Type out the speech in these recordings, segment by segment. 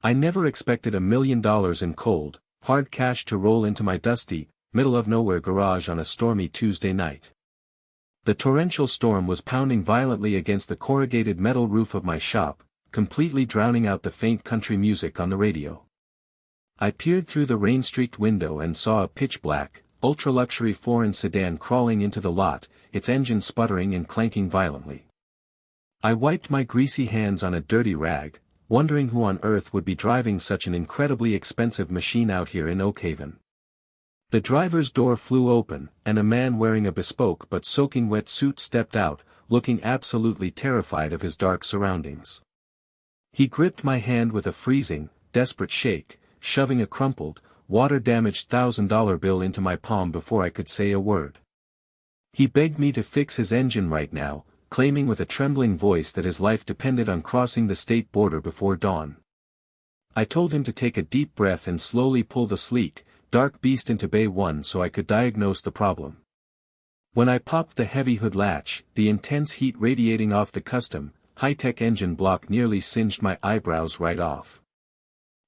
I never expected $1 million in cold, hard cash to roll into my dusty, middle-of-nowhere garage on a stormy Tuesday night. The torrential storm was pounding violently against the corrugated metal roof of my shop, completely drowning out the faint country music on the radio. I peered through the rain-streaked window and saw a pitch-black, ultra-luxury foreign sedan crawling into the lot, its engine sputtering and clanking violently. I wiped my greasy hands on a dirty rag, wondering who on earth would be driving such an incredibly expensive machine out here in Oakhaven. The driver's door flew open, and a man wearing a bespoke but soaking wet suit stepped out, looking absolutely terrified of his dark surroundings. He gripped my hand with a freezing, desperate shake, shoving a crumpled, water-damaged $1,000 bill into my palm before I could say a word. He begged me to fix his engine right now, claiming with a trembling voice that his life depended on crossing the state border before dawn. I told him to take a deep breath and slowly pull the sleek, dark beast into Bay 1 so I could diagnose the problem. When I popped the heavy hood latch, the intense heat radiating off the custom, high-tech engine block nearly singed my eyebrows right off.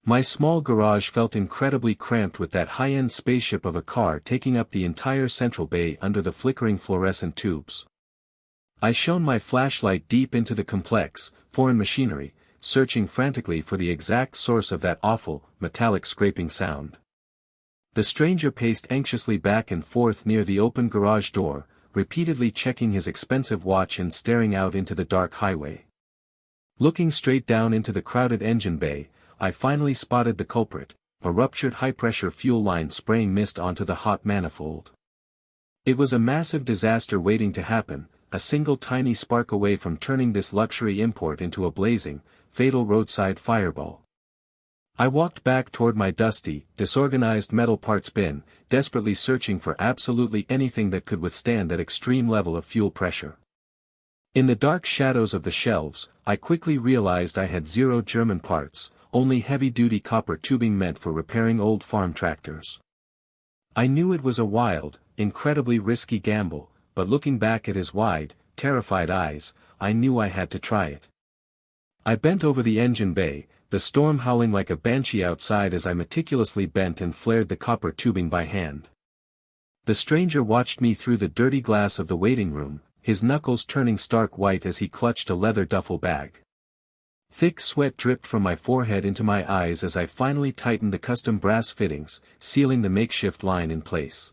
My small garage felt incredibly cramped with that high-end spaceship of a car taking up the entire central bay under the flickering fluorescent tubes. I shone my flashlight deep into the complex, foreign machinery, searching frantically for the exact source of that awful, metallic scraping sound. The stranger paced anxiously back and forth near the open garage door, repeatedly checking his expensive watch and staring out into the dark highway. Looking straight down into the crowded engine bay, I finally spotted the culprit, a ruptured high-pressure fuel line spraying mist onto the hot manifold. It was a massive disaster waiting to happen, a single tiny spark away from turning this luxury import into a blazing, fatal roadside fireball. I walked back toward my dusty, disorganized metal parts bin, desperately searching for absolutely anything that could withstand that extreme level of fuel pressure. In the dark shadows of the shelves, I quickly realized I had zero German parts, only heavy-duty copper tubing meant for repairing old farm tractors. I knew it was a wild, incredibly risky gamble, but looking back at his wide, terrified eyes, I knew I had to try it. I bent over the engine bay, the storm howling like a banshee outside as I meticulously bent and flared the copper tubing by hand. The stranger watched me through the dirty glass of the waiting room, his knuckles turning stark white as he clutched a leather duffel bag. Thick sweat dripped from my forehead into my eyes as I finally tightened the custom brass fittings, sealing the makeshift line in place.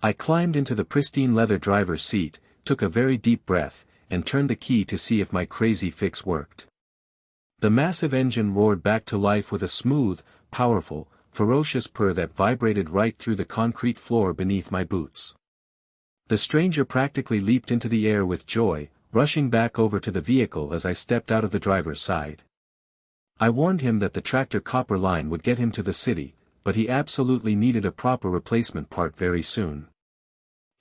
I climbed into the pristine leather driver's seat, took a very deep breath, and turned the key to see if my crazy fix worked. The massive engine roared back to life with a smooth, powerful, ferocious purr that vibrated right through the concrete floor beneath my boots. The stranger practically leaped into the air with joy, rushing back over to the vehicle as I stepped out of the driver's side. I warned him that the tractor copper line would get him to the city, but he absolutely needed a proper replacement part very soon.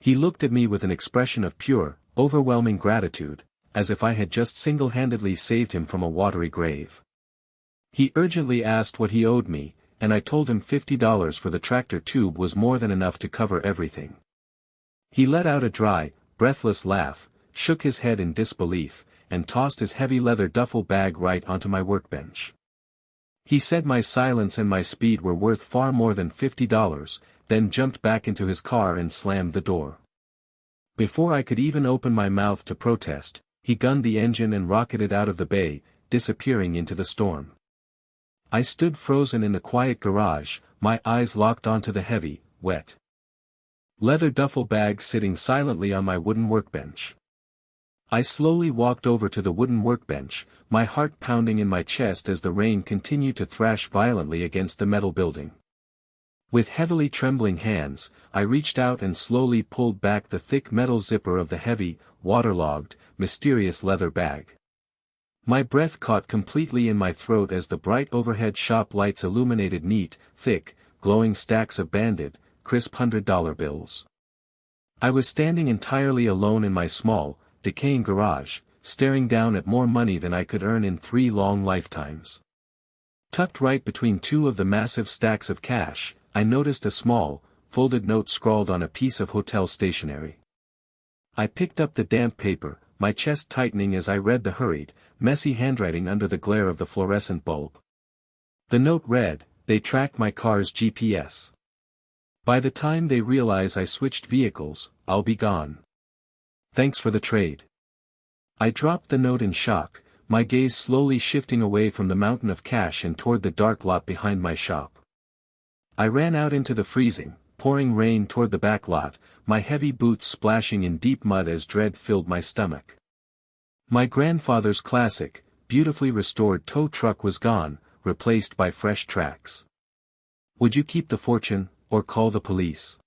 He looked at me with an expression of pure, overwhelming gratitude, as if I had just single-handedly saved him from a watery grave. He urgently asked what he owed me, and I told him $50 for the tractor tube was more than enough to cover everything. He let out a dry, breathless laugh, shook his head in disbelief, and tossed his heavy leather duffel bag right onto my workbench. He said my silence and my speed were worth far more than $50, then jumped back into his car and slammed the door. Before I could even open my mouth to protest, he gunned the engine and rocketed out of the bay, disappearing into the storm. I stood frozen in the quiet garage, my eyes locked onto the heavy, wet leather duffel bag sitting silently on my wooden workbench. I slowly walked over to the wooden workbench, my heart pounding in my chest as the rain continued to thrash violently against the metal building. With heavily trembling hands, I reached out and slowly pulled back the thick metal zipper of the heavy, waterlogged, mysterious leather bag. My breath caught completely in my throat as the bright overhead shop lights illuminated neat, thick, glowing stacks of banded, crisp $100 bills. I was standing entirely alone in my small, decaying garage, staring down at more money than I could earn in 3 long lifetimes. Tucked right between 2 of the massive stacks of cash, I noticed a small, folded note scrawled on a piece of hotel stationery. I picked up the damp paper, my chest tightening as I read the hurried, messy handwriting under the glare of the fluorescent bulb. The note read, "They track my car's GPS. By the time they realize I switched vehicles, I'll be gone. Thanks for the trade." I dropped the note in shock, my gaze slowly shifting away from the mountain of cash and toward the dark lot behind my shop. I ran out into the freezing, pouring rain toward the back lot, my heavy boots splashing in deep mud as dread filled my stomach. My grandfather's classic, beautifully restored tow truck was gone, replaced by fresh tracks. Would you keep the fortune, or call the police?